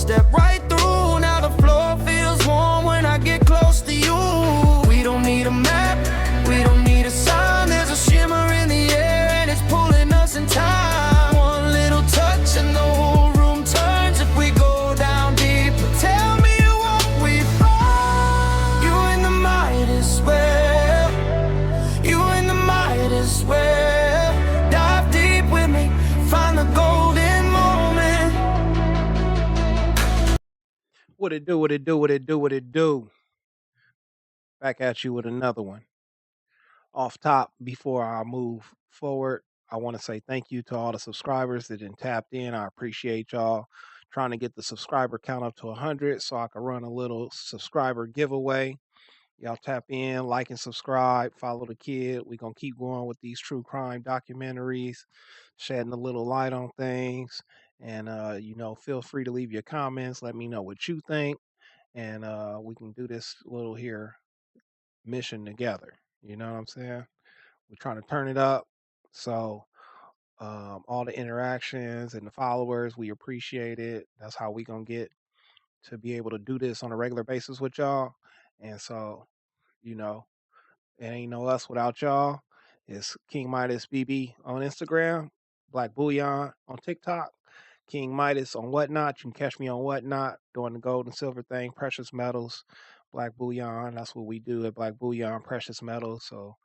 step right through. Now the floor feels warm when I get close to you. We don't need a map, we don't need a sign. There's a shimmer in the air and it's pulling us in time. One little touch and the whole room turns. If we go down deep, tell me what we find. You and the Midas well, you and the Midas well. Dive deep with me, find the golden moment. What it do, what it do, what it do, what it do. Back at you with another one. Off top, before I move forward, I want to say thank you to all the subscribers that done tapped in. I appreciate y'all trying to get the subscriber count up to 100 so I can run a little subscriber giveaway. Y'all tap in, like and subscribe, follow the kid. We're going to keep going with these true crime documentaries, shedding a little light on things. And, feel free to leave your comments. Let me know what you think. And we can do this little here mission together. You know what I'm saying? We're trying to turn it up. So all the interactions and the followers, we appreciate it. That's how we going to get to be able to do this on a regular basis with y'all. And so, it ain't no us without y'all. It's King Midas BB on Instagram, Black Bullion on TikTok, King Midas on Whatnot. You can catch me on Whatnot doing the gold and silver thing, precious metals, Black Bullion. That's what we do at Black Bullion, precious metals. So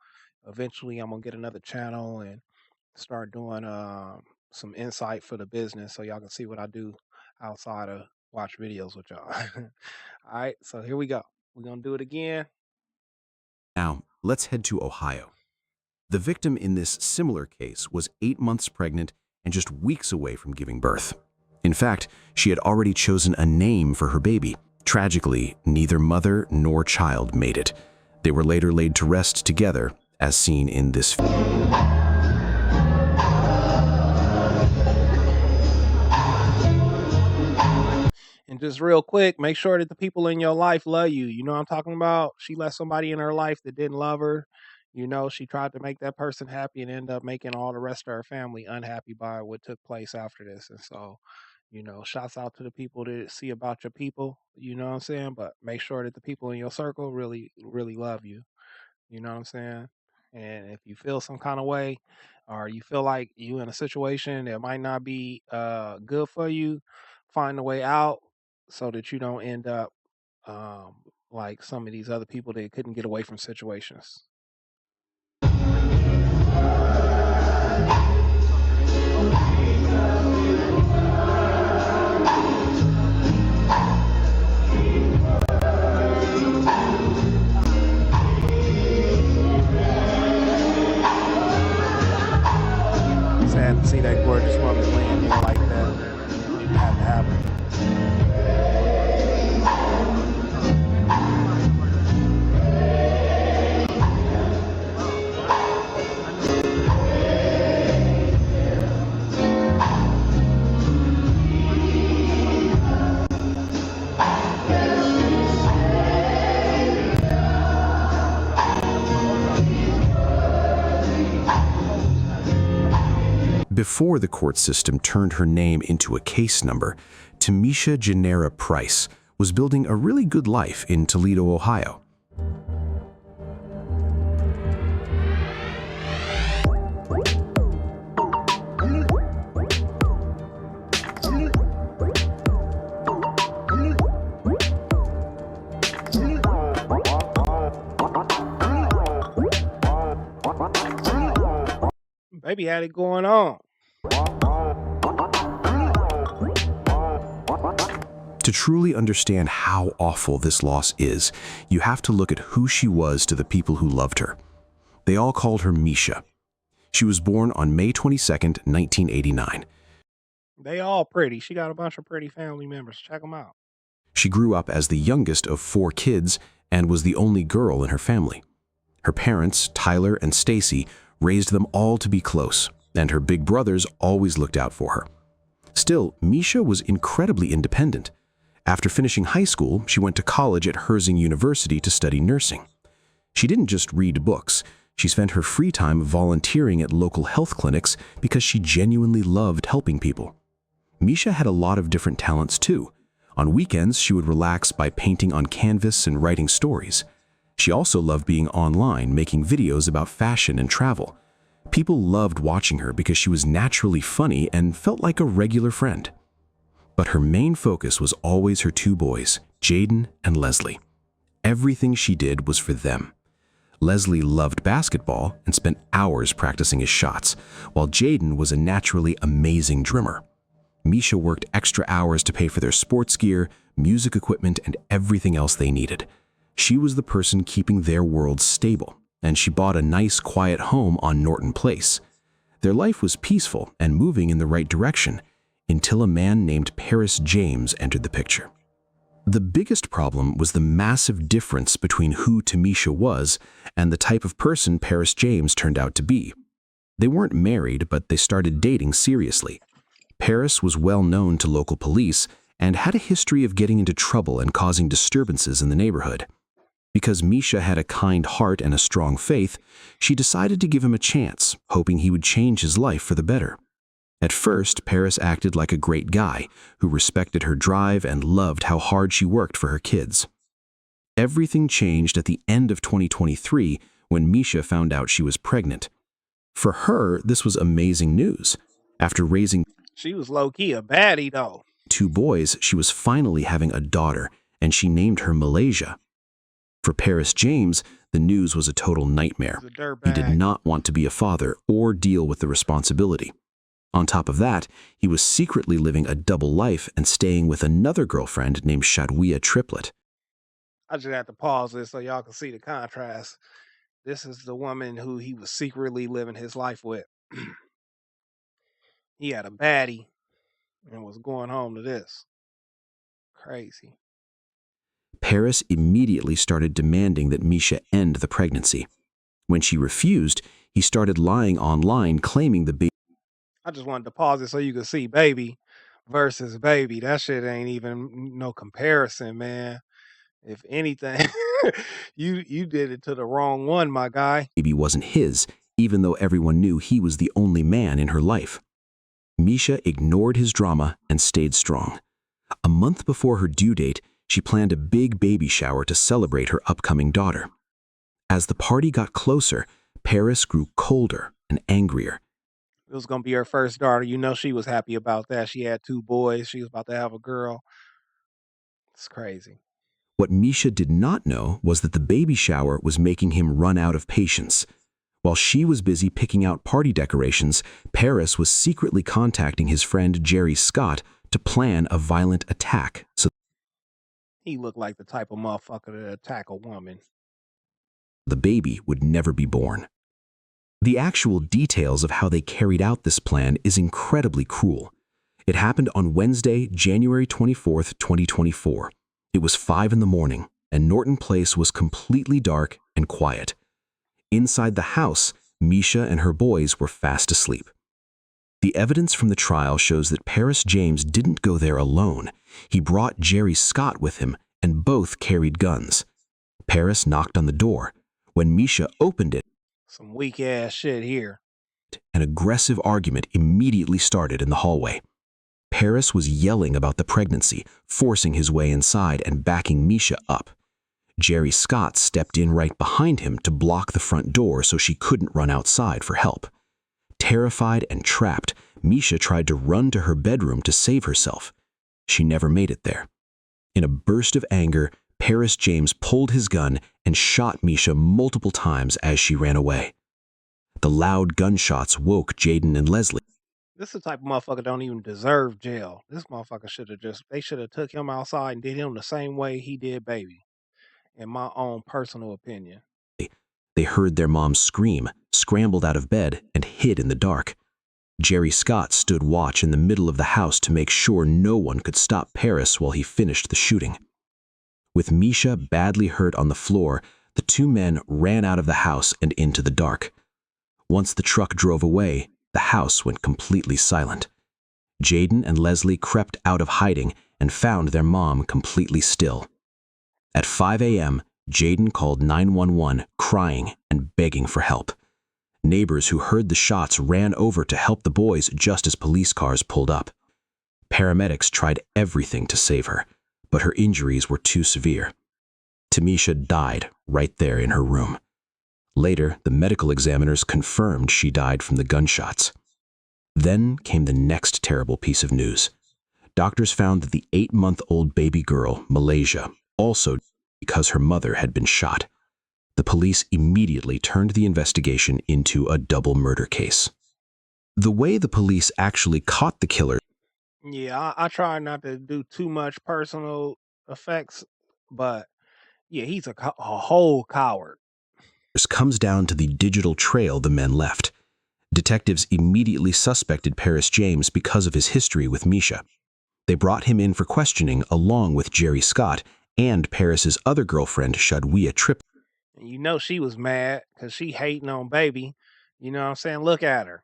eventually I'm going to get another channel and start doing some insight for the business so y'all can see what I do outside of watch videos with y'all. All right, so here we go. We're going to do it again. Now, let's head to Ohio. The victim in this similar case was 8 months pregnant and just weeks away from giving birth. In fact, she had already chosen a name for her baby. Tragically, neither mother nor child made it. They were later laid to rest together, as seen in this video. And just real quick, make sure that the people in your life love you. You know what I'm talking about? She let somebody in her life that didn't love her. She tried to make that person happy and end up making all the rest of her family unhappy by what took place after this. And so, shouts out to the people that see about your people, you know what I'm saying? But make sure that the people in your circle really, really love you. You know what I'm saying? And if you feel some kind of way or you feel like you in a situation that might not be good for you, find a way out so that you don't end up like some of these other people that couldn't get away from situations. Sad to see that gorgeous woman laying there like that. Didn't have to happen. Before the court system turned her name into a case number, Mesha Genera Price was building a really good life in Toledo, Ohio. Baby had it going on. To truly understand how awful this loss is, you have to look at who she was to the people who loved her. They all called her Mesha. She was born on May 22nd, 1989. They all pretty. She got a bunch of pretty family members. Check them out. She grew up as the youngest of 4 kids and was the only girl in her family. Her parents, Tyler and Stacy, raised them all to be close, and her big brothers always looked out for her. Still, Mesha was incredibly independent. After finishing high school, she went to college at Herzing University to study nursing. She didn't just read books. She spent her free time volunteering at local health clinics because she genuinely loved helping people. Mesha had a lot of different talents too. On weekends, she would relax by painting on canvas and writing stories. She also loved being online, making videos about fashion and travel. People loved watching her because she was naturally funny and felt like a regular friend. But her main focus was always her two boys, Jaden and Leslie. Everything she did was for them. Leslie loved basketball and spent hours practicing his shots, while Jaden was a naturally amazing drummer. Mesha worked extra hours to pay for their sports gear, music equipment, and everything else they needed. She was the person keeping their world stable, and she bought a nice, quiet home on Norton Place. Their life was peaceful and moving in the right direction until a man named Paris James entered the picture. The biggest problem was the massive difference between who Mesha was and the type of person Paris James turned out to be. They weren't married, but they started dating seriously. Paris was well known to local police and had a history of getting into trouble and causing disturbances in the neighborhood. Because Mesha had a kind heart and a strong faith, she decided to give him a chance, hoping he would change his life for the better. At first, Paris acted like a great guy who respected her drive and loved how hard she worked for her kids. Everything changed at the end of 2023 when Mesha found out she was pregnant. For her, this was amazing news. After raising She was low-key a baddie, though. 2 boys, she was finally having a daughter, and she named her Malaysia. For Paris James, the news was a total nightmare. He's a dirtbag. He did not want to be a father or deal with the responsibility. On top of that, he was secretly living a double life and staying with another girlfriend named Shadwiya Triplet. I just have to pause this so y'all can see the contrast. This is the woman who he was secretly living his life with. He had a baddie and was going home to this. Crazy. Paris immediately started demanding that Mesha end the pregnancy. When she refused, he started lying online claiming the baby. I just wanted to pause it so you could see baby versus baby. That shit ain't even no comparison, man. If anything, you did it to the wrong one, my guy. Baby wasn't his, even though everyone knew he was the only man in her life. Mesha ignored his drama and stayed strong. A month before her due date, she planned a big baby shower to celebrate her upcoming daughter. As the party got closer, Paris grew colder and angrier. It was going to be her first daughter. You know she was happy about that. She had 2 boys. She was about to have a girl. It's crazy. What Mesha did not know was that the baby shower was making him run out of patience. While she was busy picking out party decorations, Paris was secretly contacting his friend Jerry Scott to plan a violent attack. So He looked like the type of motherfucker to attack a woman. the baby would never be born. The actual details of how they carried out this plan is incredibly cruel. It happened on Wednesday, January 24th, 2024. It was 5 in the morning, and Norton Place was completely dark and quiet. Inside the house, Mesha and her boys were fast asleep. The evidence from the trial shows that Paris James didn't go there alone. He brought Jerry Scott with him, and both carried guns. Paris knocked on the door. When Mesha opened it, Some weak ass shit here. an aggressive argument immediately started in the hallway. Paris was yelling about the pregnancy, forcing his way inside and backing Mesha up. Jerry Scott stepped in right behind him to block the front door so she couldn't run outside for help. Terrified and trapped, Mesha tried to run to her bedroom to save herself. She never made it there. In a burst of anger, Paris James pulled his gun and shot Mesha multiple times as she ran away. The loud gunshots woke Jaden and Leslie. This is the type of motherfucker don't even deserve jail. This motherfucker they should have took him outside and did him the same way he did baby. In my own personal opinion. They heard their mom scream, scrambled out of bed, and hid in the dark. Jerry Scott stood watch in the middle of the house to make sure no one could stop Paris while he finished the shooting. With Mesha badly hurt on the floor, the 2 men ran out of the house and into the dark. Once the truck drove away, the house went completely silent. Jaden and Leslie crept out of hiding and found their mom completely still. At 5 a.m., Jaden called 911, crying and begging for help. Neighbors who heard the shots ran over to help the boys just as police cars pulled up. Paramedics tried everything to save her, but her injuries were too severe. Tamisha died right there in her room. Later, the medical examiners confirmed she died from the gunshots. Then came the next terrible piece of news. Doctors found that the 8-month-old baby girl, Malaysia, also died because her mother had been shot. The police immediately turned the investigation into a double murder case. The way the police actually caught the killer Yeah, I try not to do too much personal effects, but yeah, he's a whole coward. comes down to the digital trail the men left. Detectives immediately suspected Paris James because of his history with Mesha. They brought him in for questioning along with Jerry Scott and Paris's other girlfriend, Shadwiya Tripp. And you know she was mad because she hating on baby. You know what I'm saying? Look at her.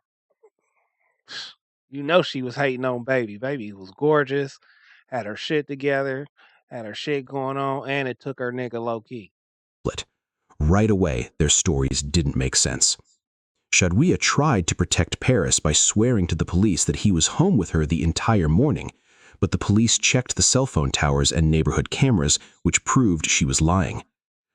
You know she was hating on baby. Baby was gorgeous, had her shit together, had her shit going on, and it took her nigga low key. Right away, their stories didn't make sense. Shadwiya tried to protect Paris by swearing to the police that he was home with her the entire morning, but the police checked the cell phone towers and neighborhood cameras, which proved she was lying.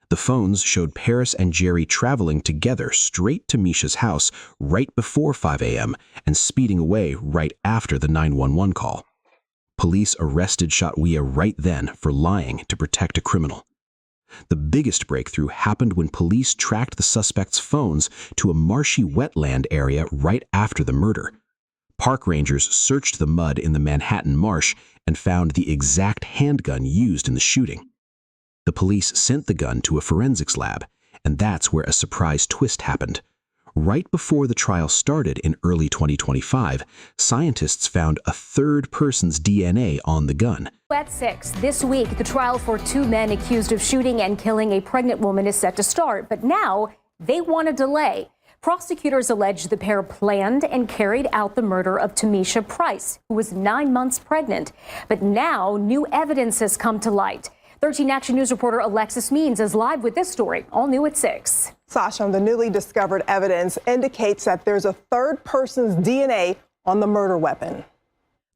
The phones showed Paris and Jerry traveling together straight to Mesha's house right before 5 a.m. and speeding away right after the 911 call. Police arrested Shadwiya right then for lying to protect a criminal. The biggest breakthrough happened when police tracked the suspect's phones to a marshy wetland area right after the murder. Park rangers searched the mud in the Manhattan marsh and found the exact handgun used in the shooting. The police sent the gun to a forensics lab, and that's where a surprise twist happened. Right before the trial started in early 2025, scientists found a third person's DNA on the gun. At 6 this week, the trial for 2 men accused of shooting and killing a pregnant woman is set to start, but now they want a delay. Prosecutors allege the pair planned and carried out the murder of Tamisha Price, who was 9 months pregnant. But now new evidence has come to light. 13 Action News reporter Alexis Means is live with this story, all new at 6. Sasha, the newly discovered evidence indicates that there's a third person's DNA on the murder weapon.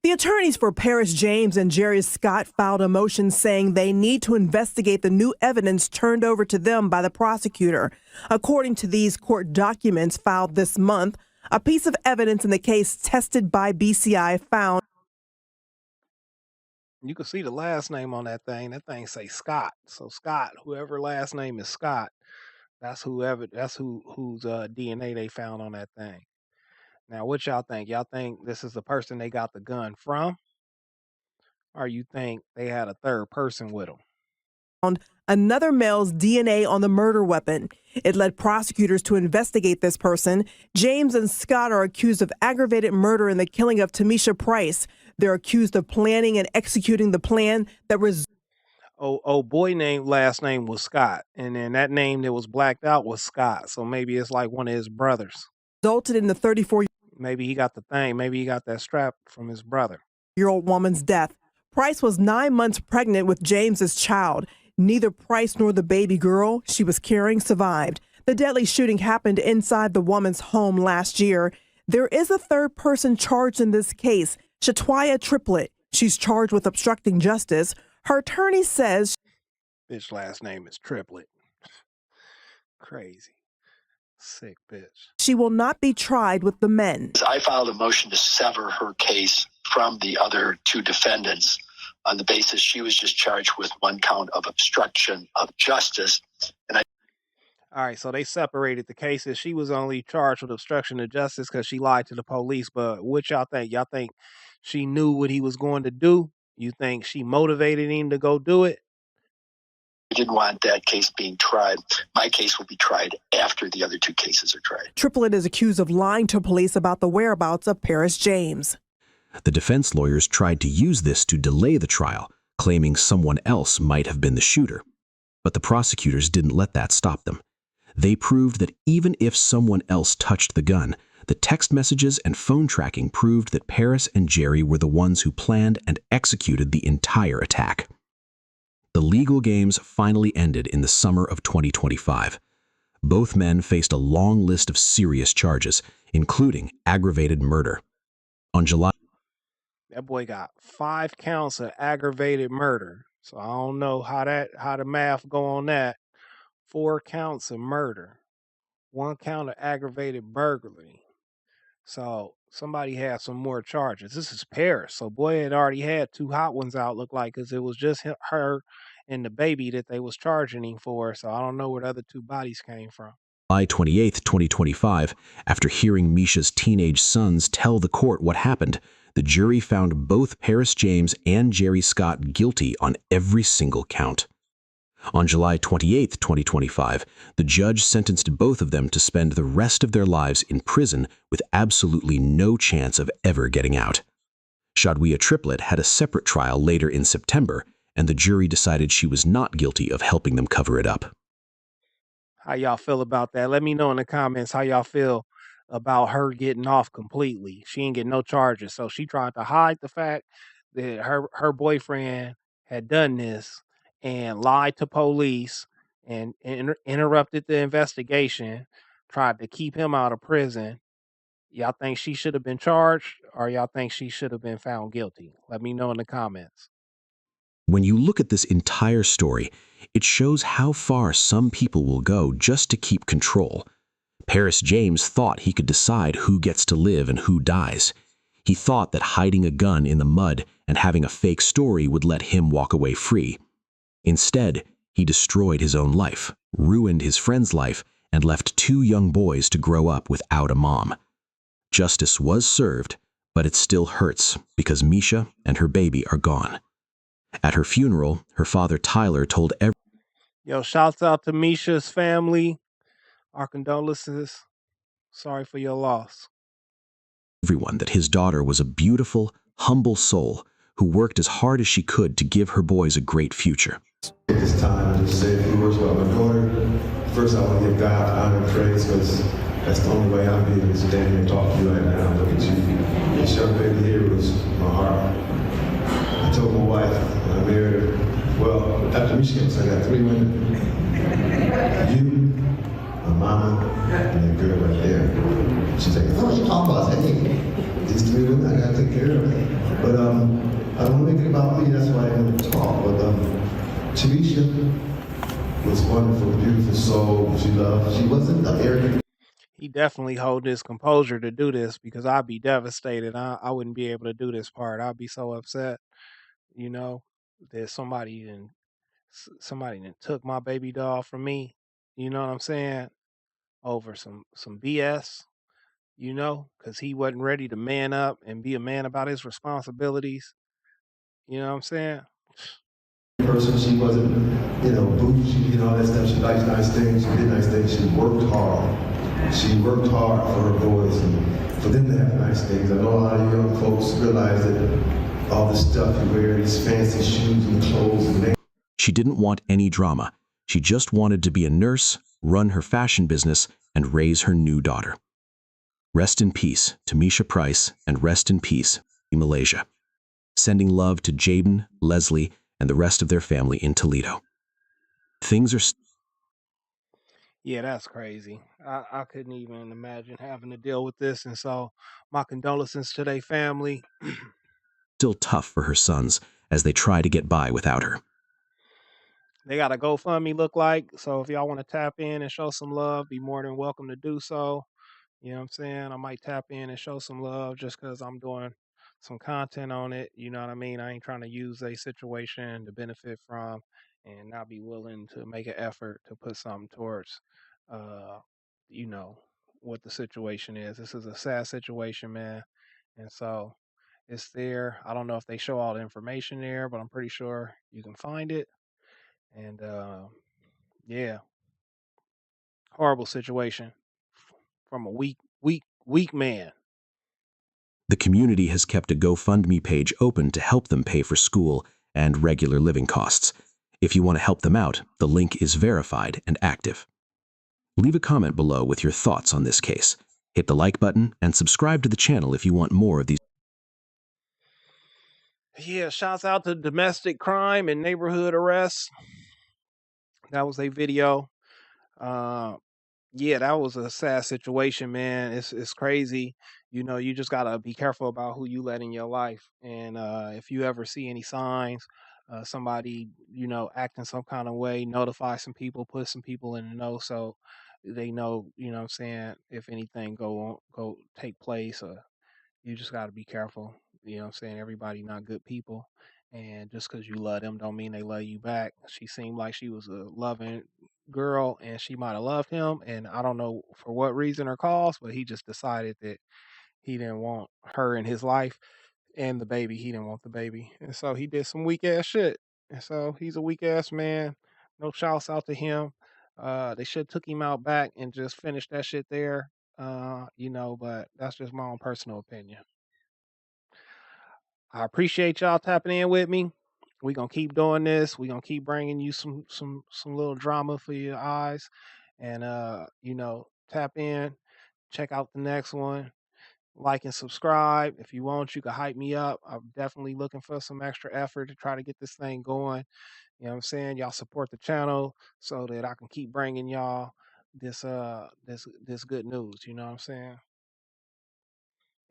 The attorneys for Paris James and Jerry Scott filed a motion saying they need to investigate the new evidence turned over to them by the prosecutor. According to these court documents filed this month, a piece of evidence in the case tested by BCI found. You can see the last name on that thing. That thing say Scott. So Scott, whoever last name is Scott, that's whose DNA they found on that thing. Now, what y'all think? Y'all think this is the person they got the gun from? Or you think they had a third person with them? Another male's DNA on the murder weapon. It led prosecutors to investigate this person. James and Scott are accused of aggravated murder in the killing of Tamisha Price. They're accused of planning and executing the plan that boy named last name was Scott, and then that name that was blacked out was Scott. So maybe it's like one of his brothers. Resulted in the 34-year-old. Maybe he got the thing. Maybe he got that strap from his brother. Woman's death. Price was 9 months pregnant with James's child. Neither Price nor the baby girl she was carrying survived. The deadly shooting happened inside the woman's home last year. There is a third person charged in this case, Shadwiya Tripp. She's charged with obstructing justice. Her attorney says Bitch last name is Triplet. Crazy. Sick bitch. She will not be tried with the men. I filed a motion to sever her case from the other 2 defendants on the basis she was just charged with 1 count of obstruction of justice. All right, so they separated the cases. She was only charged with obstruction of justice because she lied to the police. But what y'all think? Y'all think she knew what he was going to do? You think she motivated him to go do it? I didn't want that case being tried. My case will be tried after the other 2 cases are tried. Tripp is accused of lying to police about the whereabouts of Paris James. The defense lawyers tried to use this to delay the trial, claiming someone else might have been the shooter. But the prosecutors didn't let that stop them. They proved that even if someone else touched the gun, the text messages and phone tracking proved that Paris and Jerry were the ones who planned and executed the entire attack. The legal games finally ended in the summer of 2025. Both men faced a long list of serious charges, including aggravated murder. On July, That boy got 5 counts of aggravated murder. So I don't know how the math go on that. 4 counts of murder, 1 count of aggravated burglary. So somebody had some more charges. This is Paris. So boy had already had 2 hot ones out, look like, because it was just her and the baby that they was charging him for. So I don't know where the other 2 bodies came from. July 28, 2025, after hearing Mesha's teenage sons tell the court what happened, the jury found both Paris James and Jerry Scott guilty on every single count. On July 28, 2025, the judge sentenced both of them to spend the rest of their lives in prison with absolutely no chance of ever getting out. Shadwiya Triplet had a separate trial later in September, and the jury decided she was not guilty of helping them cover it up. How y'all feel about that? Let me know in the comments how y'all feel about her getting off completely. She ain't getting no charges. So she tried to hide the fact that her boyfriend had done this and lied to police and interrupted the investigation, tried to keep him out of prison. Y'all think she should have been charged or y'all think she should have been found guilty? Let me know in the comments. When you look at this entire story, it shows how far some people will go just to keep control. Paris James thought he could decide who gets to live and who dies. He thought that hiding a gun in the mud and having a fake story would let him walk away free. Instead, he destroyed his own life, ruined his friend's life, and left 2 young boys to grow up without a mom. Justice was served, but it still hurts because Mesha and her baby are gone. At her funeral, her father Tyler told Yo, shouts out to Mesha's family. Our condolences. Sorry for your loss. everyone that his daughter was a beautiful, humble soul who worked as hard as she could to give her boys a great future. Take this time to just say a few words about my daughter. First, I want to give God honor and praise because that's the only way I'm able to stand here and talk to you right now. Look at you. This young baby here was my heart. I told my wife when I married her, well, after Michigan, so I got 3 women. You, my mama, and that girl right there. She's like, oh, you talking about? I say, hey, these 3 women, I gotta take care of them. But I don't make it about me, that's why I didn't talk. But Tanisha was wonderful, beautiful soul. She wasn't an arrogant. He definitely hold his composure to do this because I'd be devastated. I wouldn't be able to do this part. I'd be so upset, that somebody done took my baby doll from me. You know what I'm saying? Over some BS. Because he wasn't ready to man up and be a man about his responsibilities. You know what I'm saying? Person, she wasn't, bougie, all that stuff. She likes nice things, she did nice things. She worked hard. She worked hard for her boys and for them to have nice things. I know a lot of young folks realize that all the stuff you wear, these fancy shoes and clothes and She didn't want any drama. She just wanted to be a nurse, run her fashion business, and raise her new daughter. Rest in peace to Mesha Price, and rest in peace, Malaysia. Sending love to Jaden, Leslie, and the rest of their family in Toledo. Things are Yeah, that's crazy. I couldn't even imagine having to deal with this. And so my condolences to their family. still tough for her sons as they try to get by without her. They got a GoFundMe look like. So if y'all want to tap in and show some love, be more than welcome to do so. You know what I'm saying? I might tap in and show some love just because I'm doing some content on it. You know what I mean? I ain't trying to use a situation to benefit from and not be willing to make an effort to put something towards, uh, you know, what the situation is. This is a sad situation, man. And so it's there. I don't know if they show all the information there, but I'm pretty sure you can find it. And yeah, horrible situation from a weak man. The community has kept a GoFundMe page open to help them pay for school and regular living costs. If you want to help them out, the link is verified and active. Leave a comment below with your thoughts on this case. Hit the like button and subscribe to the channel if you want more of these. Yeah, shouts out to domestic crime and neighborhood arrests. That was a video. Yeah, that was a sad situation, man. It's crazy. You just gotta be careful about who you let in your life. And if you ever see any signs somebody, acting some kind of way, notify some people, put some people in the know so they know, what I'm saying, if anything go take place. Or you just got to be careful. What I'm saying? Everybody not good people. And just because you love them don't mean they love you back. She seemed like she was a loving girl and she might have loved him. And I don't know for what reason or cause, but he just decided that he didn't want her in his life and the baby. He didn't want the baby. And so he did some weak ass shit. And so he's a weak ass man. No shouts out to him. They should have took him out back and just finished that shit there. But that's just my own personal opinion. I appreciate y'all tapping in with me. We're gonna keep doing this. We're gonna keep bringing you some little drama for your eyes. And tap in, check out the next one. Like and subscribe. If you want, you can hype me up. I'm definitely looking for some extra effort to try to get this thing going. You know what I'm saying? Y'all support the channel so that I can keep bringing y'all this good news. You know what I'm saying?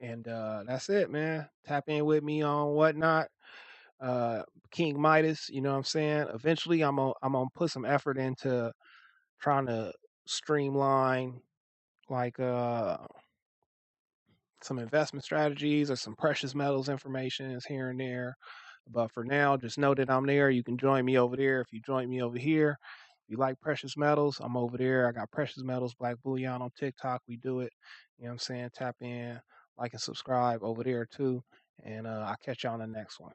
And that's it, man. Tap in with me on whatnot. King Midas, you know what I'm saying? Eventually I'm gonna put some effort into trying to streamline like some investment strategies or some precious metals information is here and there. But for now, just know that I'm there. You can join me over there. If you join me over here, if you like precious metals, I'm over there. I got Precious Metals Black Bullion on TikTok. We do it. You know what I'm saying? Tap in, like and subscribe over there too. And I'll catch you on the next one.